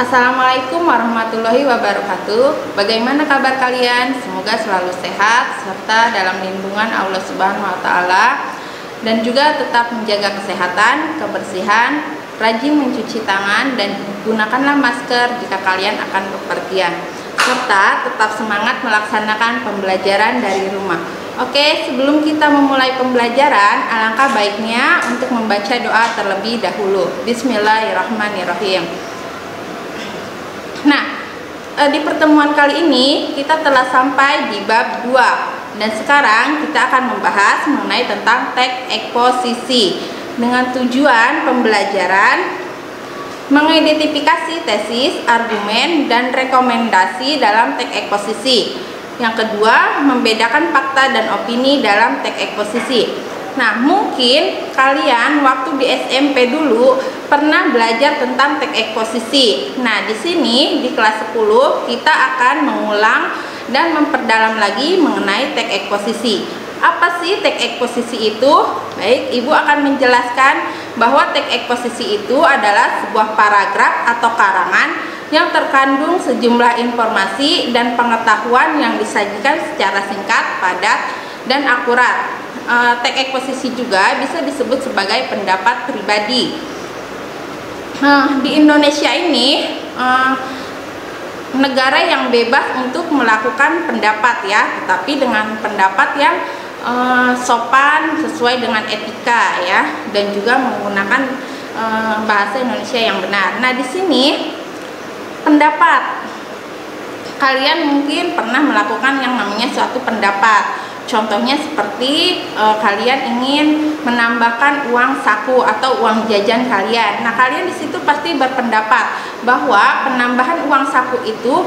Assalamualaikum warahmatullahi wabarakatuh. Bagaimana kabar kalian? Semoga selalu sehat serta dalam lindungan Allah Subhanahu wa taala, dan juga tetap menjaga kesehatan, kebersihan, rajin mencuci tangan, dan gunakanlah masker jika kalian akan bepergian, serta tetap semangat melaksanakan pembelajaran dari rumah. Oke, sebelum kita memulai pembelajaran, alangkah baiknya untuk membaca doa terlebih dahulu. Bismillahirrahmanirrahim. Nah, di pertemuan kali ini kita telah sampai di bab 2, dan sekarang kita akan membahas mengenai tentang teks eksposisi dengan tujuan pembelajaran mengidentifikasi tesis, argumen, dan rekomendasi dalam teks eksposisi. Yang kedua, membedakan fakta dan opini dalam teks eksposisi. Nah, mungkin kalian waktu di SMP dulu pernah belajar tentang teks eksposisi. Nah, di sini di kelas 10 kita akan mengulang dan memperdalam lagi mengenai teks eksposisi. Apa sih teks eksposisi itu? Baik, Ibu akan menjelaskan bahwa teks eksposisi itu adalah sebuah paragraf atau karangan yang terkandung sejumlah informasi dan pengetahuan yang disajikan secara singkat, padat, dan akurat. Teks eksposisi juga bisa disebut sebagai pendapat pribadi. Di Indonesia ini negara yang bebas untuk melakukan pendapat ya, tetapi dengan pendapat yang sopan sesuai dengan etika ya, dan juga menggunakan bahasa Indonesia yang benar. Nah, di sini pendapat, kalian mungkin pernah melakukan yang namanya suatu pendapat. Contohnya seperti kalian ingin menambahkan uang saku atau uang jajan kalian. Nah, kalian di situ pasti berpendapat bahwa penambahan uang saku itu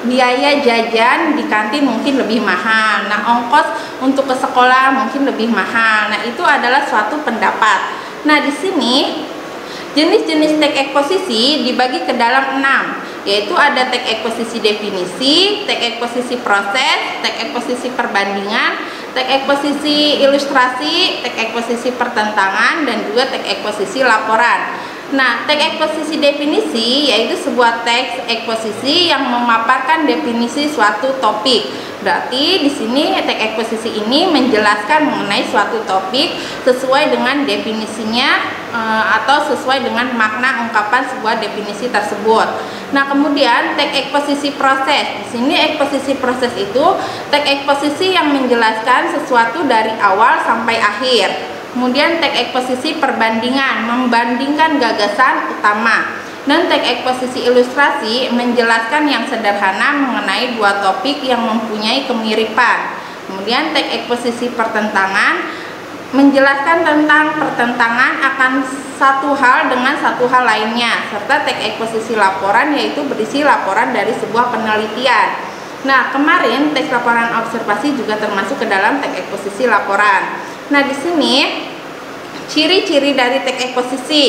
biaya jajan di kantin mungkin lebih mahal. Nah, ongkos untuk ke sekolah mungkin lebih mahal. Nah, itu adalah suatu pendapat. Nah, di sini jenis-jenis teks eksposisi dibagi ke dalam 6, yaitu ada teks eksposisi definisi, teks eksposisi proses, teks eksposisi perbandingan, teks eksposisi ilustrasi, teks eksposisi pertentangan, dan juga teks eksposisi laporan. Nah, teks eksposisi definisi yaitu sebuah teks eksposisi yang memaparkan definisi suatu topik. Berarti di sini teks eksposisi ini menjelaskan mengenai suatu topik sesuai dengan definisinya atau sesuai dengan makna ungkapan sebuah definisi tersebut. Nah, kemudian teks eksposisi proses. Di sini eksposisi proses itu teks eksposisi yang menjelaskan sesuatu dari awal sampai akhir. Kemudian teks eksposisi perbandingan, membandingkan gagasan utama. Dan teks eksposisi ilustrasi menjelaskan yang sederhana mengenai dua topik yang mempunyai kemiripan. Kemudian teks eksposisi pertentangan menjelaskan tentang pertentangan akan satu hal dengan satu hal lainnya. Serta teks eksposisi laporan yaitu berisi laporan dari sebuah penelitian. Nah, kemarin teks laporan observasi juga termasuk ke dalam teks eksposisi laporan. Nah, di sini ciri-ciri dari teks eksposisi.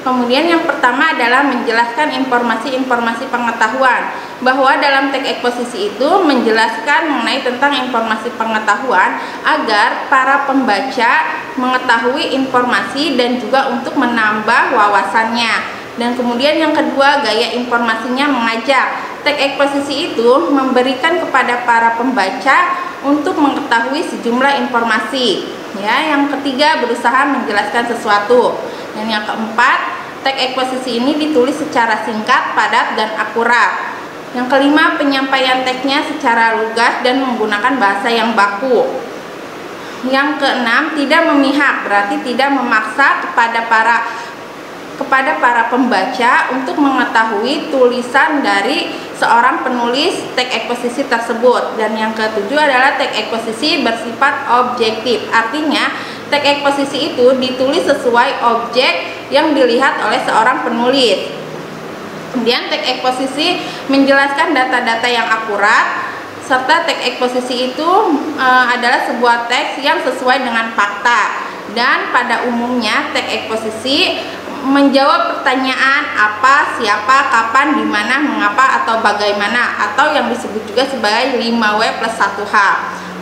Kemudian yang pertama adalah menjelaskan informasi-informasi pengetahuan, bahwa dalam teks eksposisi itu menjelaskan mengenai tentang informasi pengetahuan agar para pembaca mengetahui informasi dan juga untuk menambah wawasannya. Dan kemudian yang kedua, gaya informasinya mengajak. Teks eksposisi itu memberikan kepada para pembaca untuk mengetahui sejumlah informasi. Ya, yang ketiga, berusaha menjelaskan sesuatu. Dan yang keempat, teks eksposisi ini ditulis secara singkat, padat, dan akurat. Yang kelima, penyampaian teksnya secara lugas dan menggunakan bahasa yang baku. Yang keenam, tidak memihak, berarti tidak memaksa kepada para pembaca untuk mengetahui tulisan dari seorang penulis teks eksposisi tersebut. Dan yang ketujuh adalah teks eksposisi bersifat objektif, artinya teks eksposisi itu ditulis sesuai objek yang dilihat oleh seorang penulis. Kemudian teks eksposisi menjelaskan data-data yang akurat, serta teks eksposisi itu adalah sebuah teks yang sesuai dengan fakta. Dan pada umumnya teks eksposisi menjawab pertanyaan apa, siapa, kapan, di mana, mengapa, atau bagaimana, atau yang disebut juga sebagai 5W+1H.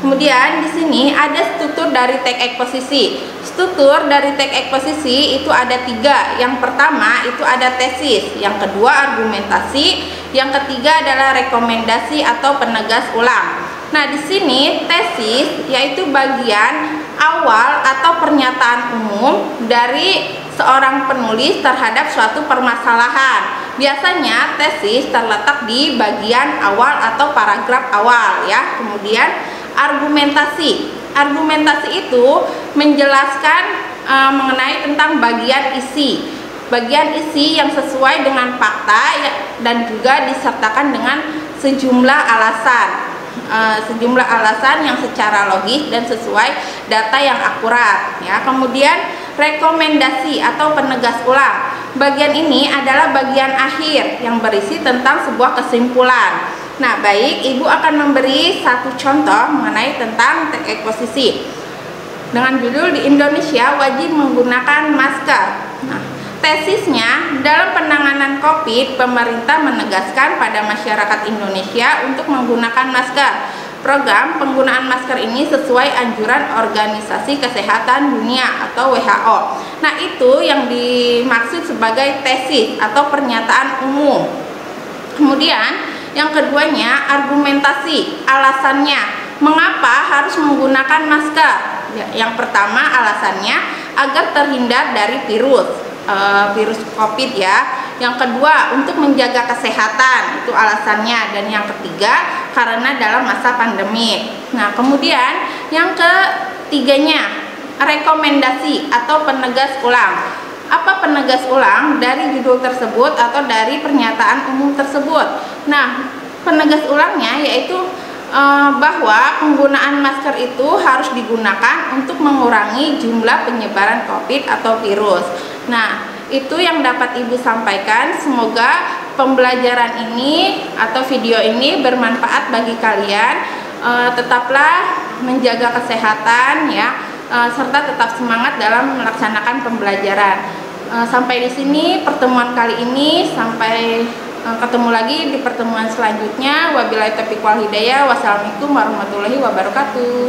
Kemudian di sini ada struktur dari teks eksposisi. Struktur dari teks eksposisi itu ada 3. Yang pertama itu ada tesis, yang kedua argumentasi, yang ketiga adalah rekomendasi atau penegas ulang. Nah, di sini tesis yaitu bagian awal atau pernyataan umum dari seorang penulis terhadap suatu permasalahan. Biasanya tesis terletak di bagian awal atau paragraf awal ya. Kemudian argumentasi. Argumentasi itu menjelaskan mengenai tentang bagian isi. Bagian isi yang sesuai dengan fakta dan juga disertakan dengan sejumlah alasan. Sejumlah alasan yang secara logis dan sesuai data yang akurat ya. Kemudian rekomendasi atau penegas ulang. Bagian ini adalah bagian akhir yang berisi tentang sebuah kesimpulan. Nah, baik, Ibu akan memberi satu contoh mengenai tentang teks eksposisi dengan judul di Indonesia wajib menggunakan masker. Nah, tesisnya dalam penanganan COVID, pemerintah menegaskan pada masyarakat Indonesia untuk menggunakan masker. Program penggunaan masker ini sesuai anjuran Organisasi Kesehatan Dunia atau WHO. Nah, itu yang dimaksud sebagai tesis atau pernyataan umum. Kemudian yang keduanya argumentasi, alasannya mengapa harus menggunakan masker. Yang pertama alasannya agar terhindar dari virus COVID ya. Yang kedua untuk menjaga kesehatan, itu alasannya. Dan yang ketiga karena dalam masa pandemi. Nah, kemudian yang ketiganya rekomendasi atau penegas ulang. Apa penegas ulang dari judul tersebut atau dari pernyataan umum tersebut? Nah, penegas ulangnya yaitu bahwa penggunaan masker itu harus digunakan untuk mengurangi jumlah penyebaran COVID atau virus. Nah, itu yang dapat Ibu sampaikan. Semoga pembelajaran ini atau video ini bermanfaat bagi kalian. Tetaplah menjaga kesehatan ya, serta tetap semangat dalam melaksanakan pembelajaran. Sampai di sini pertemuan kali ini. Sampai ketemu lagi di pertemuan selanjutnya. Wabillahi taufiq wal hidayah. Wassalamualaikum warahmatullahi wabarakatuh.